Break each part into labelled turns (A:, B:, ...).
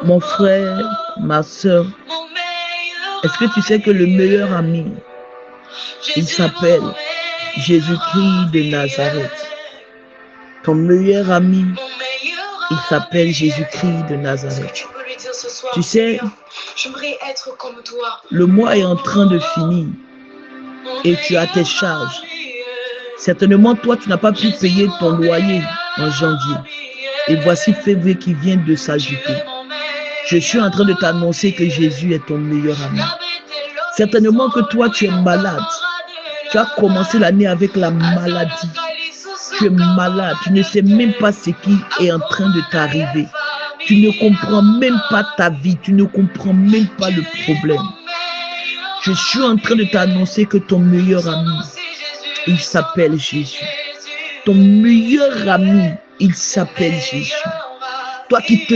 A: Mon frère, ma soeur, est-ce que tu sais que le meilleur ami, il s'appelle Jésus-Christ de Nazareth? Ton meilleur ami, il s'appelle Jésus-Christ de Nazareth. Tu sais, le mois est en train de finir et tu as tes charges. Certainement, toi, tu n'as pas pu payer ton loyer en janvier. Et voici février qui vient de s'ajouter. Je suis en train de t'annoncer que Jésus est ton meilleur ami. Certainement que toi, tu es malade. Tu as commencé l'année avec la maladie. Tu es malade. Tu ne sais même pas ce qui est en train de t'arriver. Tu ne comprends même pas ta vie. Tu ne comprends même pas le problème. Je suis en train de t'annoncer que ton meilleur ami, il s'appelle Jésus. Ton meilleur ami, il s'appelle Jésus. Toi qui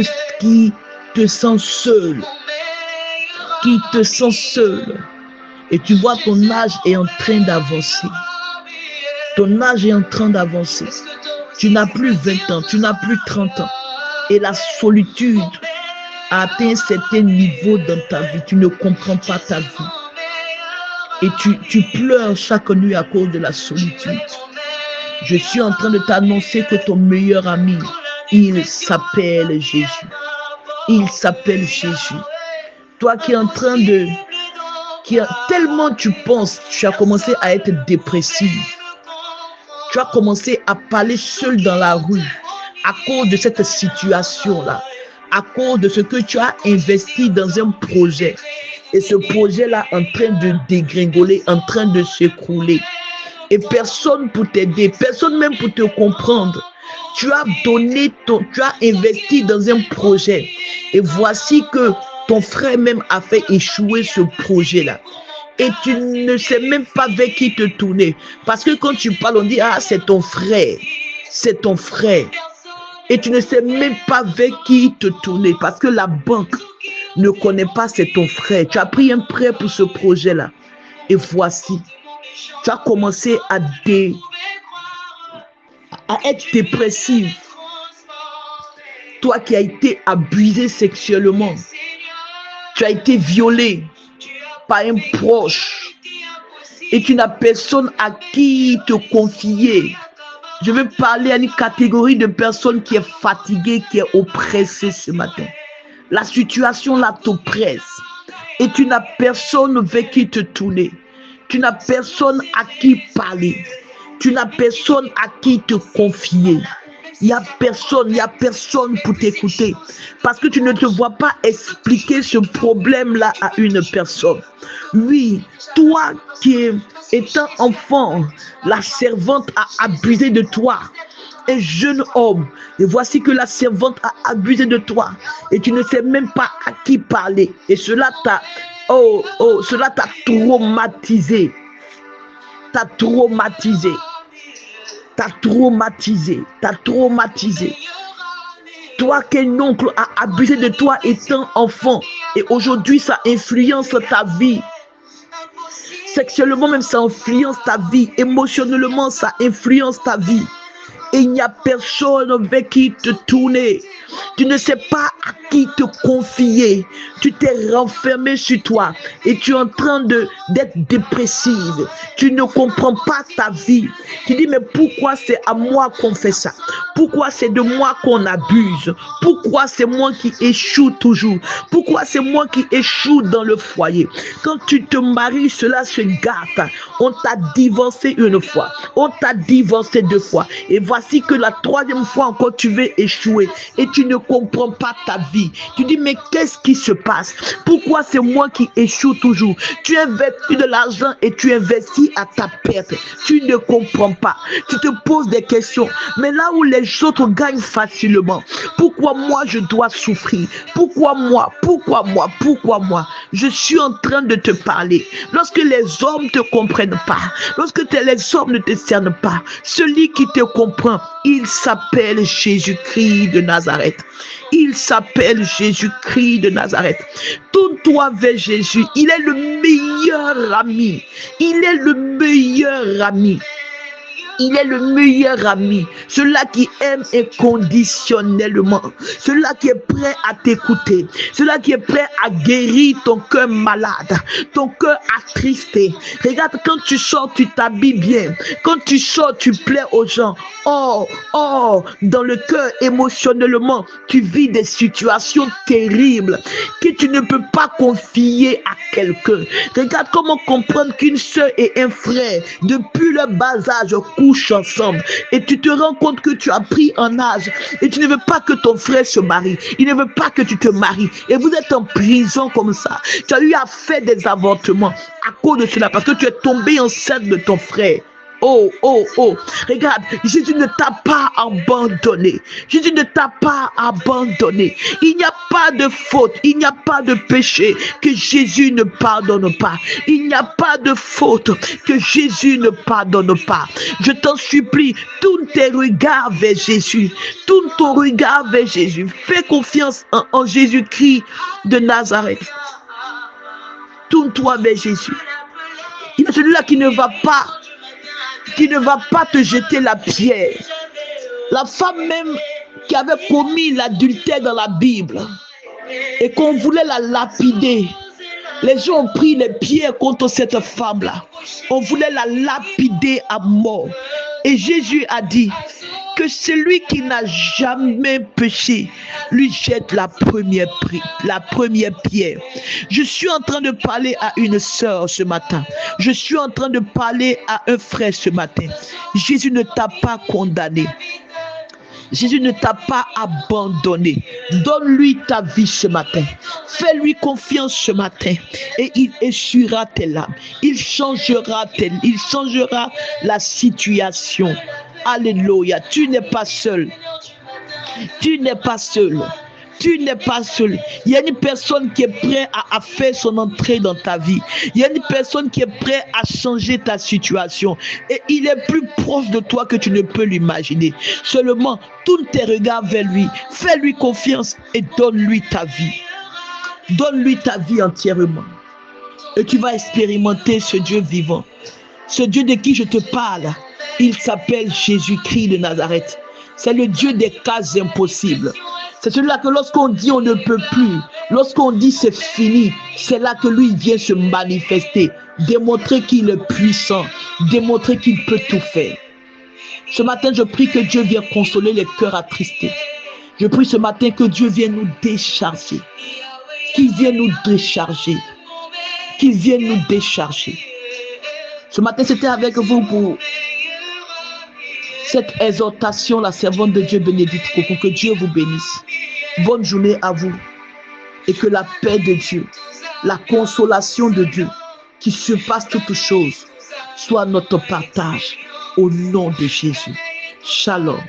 A: te sens seul, et tu vois ton âge est en train d'avancer. Ton âge est en train d'avancer. Tu n'as plus 20 ans, tu n'as plus 30 ans. Et la solitude a atteint un certain niveau dans ta vie. Tu ne comprends pas ta vie. Et tu pleures chaque nuit à cause de la solitude. Je suis en train de t'annoncer que ton meilleur ami, il s'appelle Jésus. Il s'appelle Jésus. Toi qui es en train de... tellement tu penses, tu as commencé à être dépressif. Tu as commencé à parler seul dans la rue à cause de cette situation-là. À cause de ce que tu as investi dans un projet. Et ce projet-là en train de dégringoler, en train de s'écrouler. Et personne pour t'aider, personne même pour te comprendre. Tu as investi dans un projet. Et voici que ton frère même a fait échouer ce projet-là. Et tu ne sais même pas vers qui te tourner. Parce que quand tu parles, on dit, ah, c'est ton frère. C'est ton frère. Et tu ne sais même pas vers qui te tourner. Parce que la banque ne connaît pas, c'est ton frère. Tu as pris un prêt pour ce projet-là. Et voici. Tu as commencé à être dépressif. Toi qui as été abusé sexuellement. Tu as été violé par un proche. Et tu n'as personne à qui te confier. Je veux parler à une catégorie de personnes qui est fatiguée, qui est oppressée ce matin. La situation là t'oppresse. Et tu n'as personne vers qui te tourner. Tu n'as personne à qui parler. Tu n'as personne à qui te confier. Il n'y a personne pour t'écouter. Parce que tu ne te vois pas expliquer ce problème-là à une personne. Oui, toi qui étant enfant, la servante a abusé de toi. Un jeune homme, et voici que la servante a abusé de toi. Et tu ne sais même pas à qui parler. Et cela t'a traumatisé. T'as traumatisé. Toi qu'un oncle a abusé de toi étant enfant. Et aujourd'hui, ça influence ta vie. Sexuellement même, ça influence ta vie. Émotionnellement, ça influence ta vie. Et il n'y a personne vers qui te tourner. Tu ne sais pas à qui te confier. Tu t'es renfermé sur toi et tu es en train d'être dépressive. Tu ne comprends pas ta vie. Tu dis mais pourquoi c'est à moi qu'on fait ça? Pourquoi c'est de moi qu'on abuse? Pourquoi c'est moi qui échoue toujours? Pourquoi c'est moi qui échoue dans le foyer? Quand tu te maries, cela se gâte. On t'a divorcé une fois. On t'a divorcé 2 fois. Et voici que la 3e fois encore tu veux échouer. Et tu ne comprends pas ta vie. Tu dis mais qu'est-ce qui se passe? Pourquoi c'est moi qui échoue toujours? Tu investis de l'argent et tu investis à ta perte. Tu ne comprends pas. Tu te poses des questions. Mais là où les autres gagnent facilement, pourquoi moi je dois souffrir? Pourquoi moi? Je suis en train de te parler. Lorsque les hommes ne te comprennent pas, lorsque les hommes ne te cernent pas, celui qui te comprend, il s'appelle Jésus-Christ de Nazareth. Il s'appelle Jésus-Christ de Nazareth. Tourne-toi vers Jésus. Il est le meilleur ami. Il est le meilleur ami. Il est le meilleur ami, celui-là qui aime inconditionnellement, celui-là qui est prêt à t'écouter, celui-là qui est prêt à guérir ton cœur malade, ton cœur attristé. Regarde, quand tu sors, tu t'habilles bien. Quand tu sors, tu plais aux gens. Oh, dans le cœur, émotionnellement, tu vis des situations terribles que tu ne peux pas confier à quelqu'un. Regarde comment comprendre qu'une soeur et un frère, depuis le bas âge, couchent ensemble. Et tu te rends compte que tu as pris un âge et tu ne veux pas que ton frère se marie. Il ne veut pas que tu te maries. Et vous êtes en prison comme ça. Tu as eu à faire des avortements à cause de cela parce que tu es tombé enceinte de ton frère. Oh. Regarde, Jésus ne t'a pas abandonné. Jésus ne t'a pas abandonné. Il n'y a pas de faute, il n'y a pas de péché que Jésus ne pardonne pas. Il n'y a pas de faute que Jésus ne pardonne pas. Je t'en supplie, tourne tes regards vers Jésus. Tourne ton regard vers Jésus. Fais confiance en Jésus-Christ de Nazareth. Tourne-toi vers Jésus. Il est celui-là qui ne va pas te jeter la pierre. La femme même qui avait commis l'adultère dans la Bible et qu'on voulait la lapider. Les gens ont pris les pierres contre cette femme-là. On voulait la lapider à mort. Et Jésus a dit que celui qui n'a jamais péché lui jette la première pierre. Je suis en train de parler à une sœur ce matin. Je suis en train de parler à un frère ce matin. Jésus ne t'a pas condamné. Jésus ne t'a pas abandonné. Donne-lui ta vie ce matin. Fais-lui confiance ce matin et il essuiera tes larmes. Il changera la situation. Alléluia. Tu n'es pas seul. Tu n'es pas seul. Tu n'es pas seul. Il y a une personne qui est prête à faire son entrée dans ta vie. Il y a une personne qui est prête à changer ta situation. Et il est plus proche de toi que tu ne peux l'imaginer. Seulement, tourne tes regards vers lui. Fais-lui confiance et donne-lui ta vie. Donne-lui ta vie entièrement. Et tu vas expérimenter ce Dieu vivant. Ce Dieu de qui je te parle, il s'appelle Jésus-Christ de Nazareth. C'est le Dieu des cas impossibles. C'est celui-là que lorsqu'on dit on ne peut plus, lorsqu'on dit c'est fini, c'est là que lui vient se manifester, démontrer qu'il est puissant, démontrer qu'il peut tout faire. Ce matin, je prie que Dieu vienne consoler les cœurs attristés. Je prie ce matin que Dieu vienne nous décharger, qu'il vienne nous décharger, qu'il vienne nous décharger. Ce matin, c'était avec vous pour cette exhortation, la servante de Dieu Bénédicte Coco. Que Dieu vous bénisse. Bonne journée à vous. Et que la paix de Dieu, la consolation de Dieu, qui surpasse toutes choses, soit notre partage au nom de Jésus. Shalom.